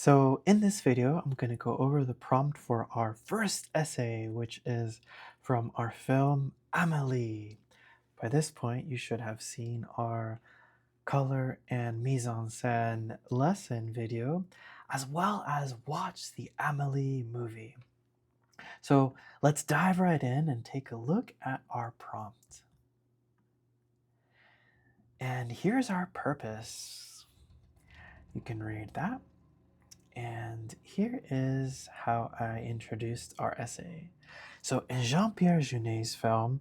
So in this video, I'm going to go over the prompt for our first essay, which is from our film Amélie. By this point, you should have seen our color and mise-en-scène lesson video, as well as watch the Amélie movie. So let's dive right in and take a look at our prompt. And here's our purpose. You can read that. And here is how I introduced our essay. So, in Jean Pierre Junet's film,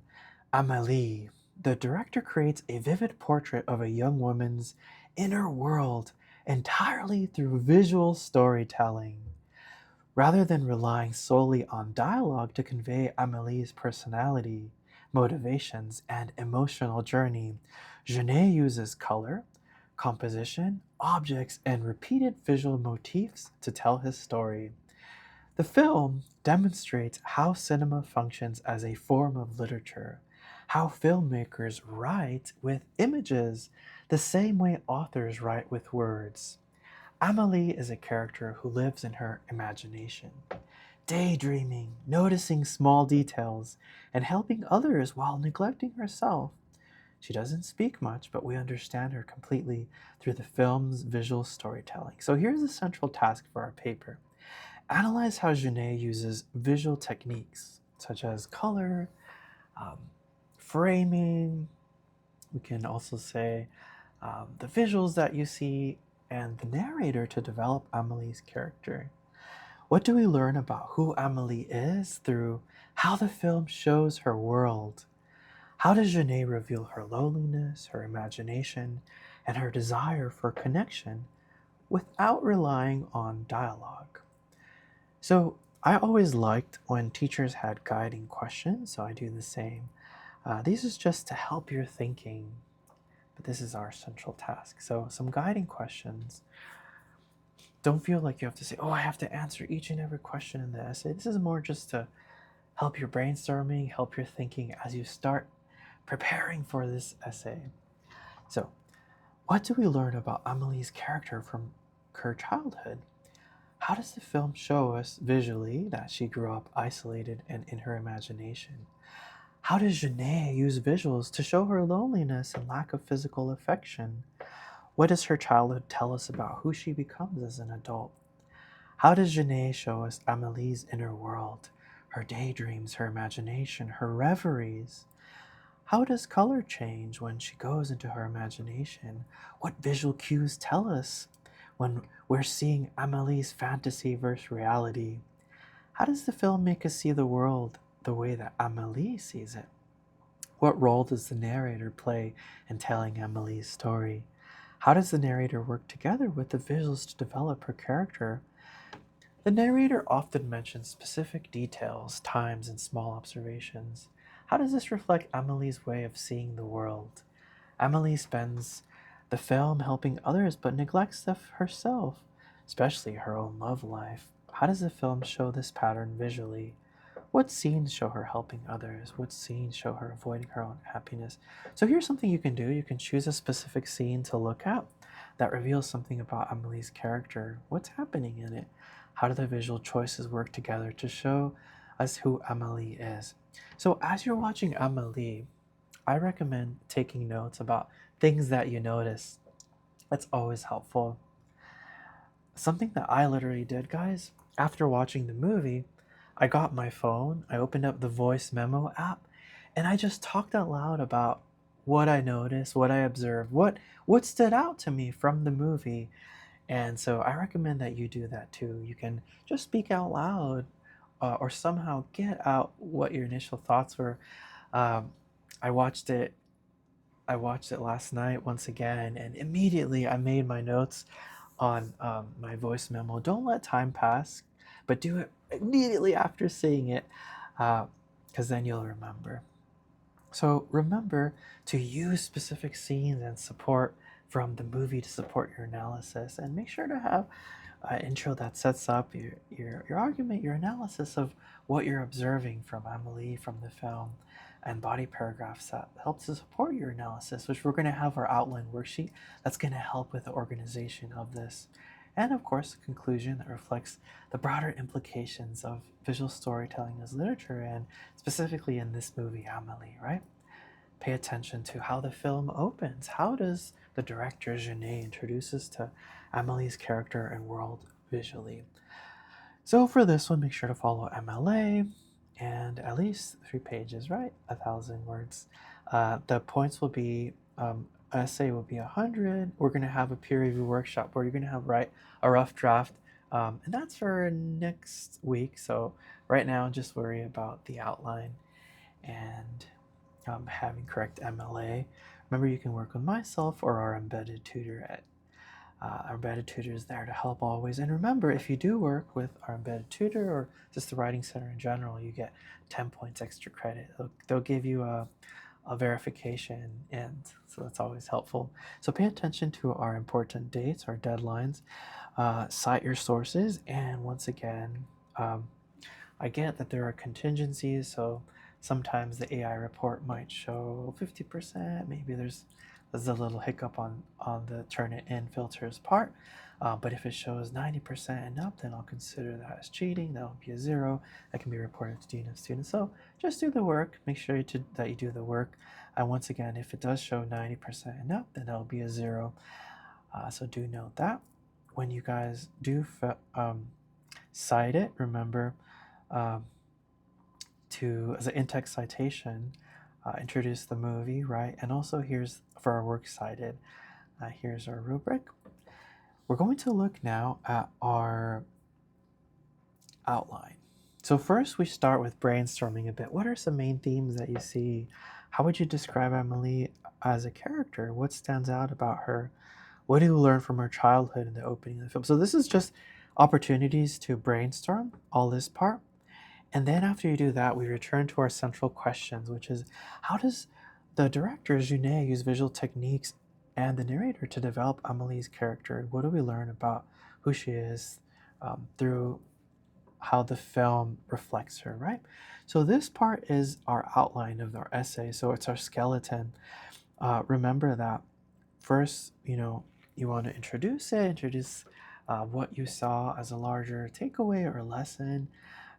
Amélie, the director creates a vivid portrait of a young woman's inner world entirely through visual storytelling. Rather than relying solely on dialogue to convey Amélie's personality, motivations, and emotional journey, Genet uses color, composition, objects, and repeated visual motifs to tell his story. The film demonstrates how cinema functions as a form of literature, how filmmakers write with images the same way authors write with words. Amelie is a character who lives in her imagination, daydreaming, noticing small details, and helping others while neglecting herself. She doesn't speak much, but we understand her completely through the film's visual storytelling. So here's the central task for our paper. Analyze how Genet uses visual techniques such as color, um, framing. We can also say the visuals that you see and the narrator to develop Amelie's character. What do we learn about who Amelie is through how the film shows her world? How does Genet reveal her loneliness, her imagination, and her desire for connection without relying on dialogue? So, I always liked when teachers had guiding questions, so I do the same. These is just to help your thinking, but this is our central task. So, some guiding questions. Don't feel like you have to say, oh, I have to answer each and every question in the essay. This is more just to help your brainstorming, help your thinking as you start preparing for this essay. So, what do we learn about Amelie's character from her childhood? How does the film show us visually that she grew up isolated and in her imagination? How does Genet use visuals to show her loneliness and lack of physical affection? What does her childhood tell us about who she becomes as an adult? How does Genet show us Amelie's inner world, her daydreams, her imagination, her reveries? How does color change when she goes into her imagination? What visual cues tell us when we're seeing Amelie's fantasy versus reality? How does the film make us see the world the way that Amelie sees it? What role does the narrator play in telling Amelie's story? How does the narrator work together with the visuals to develop her character? The narrator often mentions specific details, times, and small observations. How does this reflect Amelie's way of seeing the world? Amelie spends the film helping others but neglects herself, especially her own love life. How does the film show this pattern visually? What scenes show her helping others? What scenes show her avoiding her own happiness? So here's something you can do. You can choose a specific scene to look at that reveals something about Amelie's character. What's happening in it? How do the visual choices work together to show us who Amelie is? So as you're watching Amelie, I recommend taking notes about things that you notice. That's always helpful. Something that I literally did, guys, after watching the movie, I got my phone, I opened up the voice memo app, and I just talked out loud about what I noticed, what I observed, what stood out to me from the movie. And so I recommend that you do that too. You can just speak out loud or somehow get out what your initial thoughts were. Um, I watched it I watched it last night once again, and immediately I made my notes on my voice memo. Don't let time pass, but do it immediately after seeing it, because then you'll remember. So remember to use specific scenes and support from the movie to support your analysis, and make sure to have an intro that sets up your argument, your analysis of what you're observing from Amelie from the film, and body paragraphs that help to support your analysis, which we're going to have our outline worksheet that's going to help with the organization of this. and of course, a conclusion that reflects the broader implications of visual storytelling as literature, and specifically in this movie, Amelie, right? Pay attention to how the film opens. How does the director Genet introduce us to Amelie's character and world visually? So for this one, make sure to follow MLA and at least 3 pages, right? 1,000 words. The points will be essay will be 100. We're going to have a peer review workshop where you're going to have write a rough draft, and that's for next week. So right now, just worry about the outline and having correct MLA. Remember, you can work with myself or our embedded tutor at our embedded tutor is there to help always. And remember, if you do work with our embedded tutor or just the Writing Center in general, you get 10 points extra credit. They'll give you a verification, and so that's always helpful. So pay attention to our important dates, our deadlines, cite your sources, and once again, I get that there are contingencies, so sometimes the AI report might show 50%, maybe there's a little hiccup on the Turnitin filters part. But if it shows 90% and up, then I'll consider that as cheating. That'll be a 0. That can be reported to dean of students. So just do the work. Make sure that you do the work. And once again, if it does show 90% and up, then that'll be a 0. So do note that. When you guys do cite it, remember to, as an in-text citation, introduce the movie, right? And also here's, for our works cited, here's our rubric. We're going to look now at our outline. So first we start with brainstorming a bit. What are some main themes that you see? How would you describe Amelie as a character? What stands out about her? What do you learn from her childhood in the opening of the film? So this is just opportunities to brainstorm all this part. And then after you do that, we return to our central questions, which is, how does the director, Genet, use visual techniques and the narrator to develop Amelie's character? And what do we learn about who she is through how the film reflects her, right? So this part is our outline of our essay. So it's our skeleton. Remember that first, you want to introduce what you saw as a larger takeaway or lesson,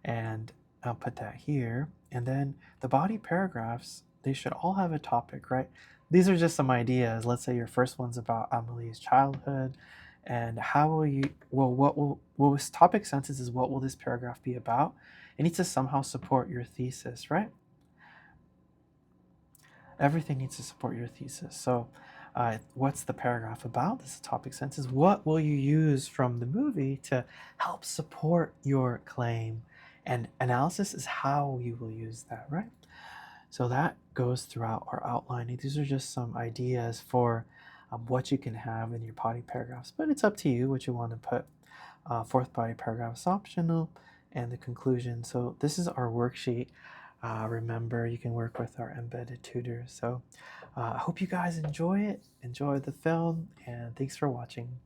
and I'll put that here. And then the body paragraphs, they should all have a topic, right? These are just some ideas. Let's say your first one's about Amelie's childhood, and how will you, well, this topic sentence is, what will this paragraph be about? It needs to somehow support your thesis, right? Everything needs to support your thesis. So what's the paragraph about? This is topic sentence. What will you use from the movie to help support your claim? And analysis is how you will use that, right? So that goes throughout our outlining. These are just some ideas for what you can have in your body paragraphs, but it's up to you what you want to put. Fourth body paragraph is optional, and the conclusion. So this is our worksheet. Remember, you can work with our embedded tutor. So I hope you guys enjoy it, enjoy the film, and thanks for watching.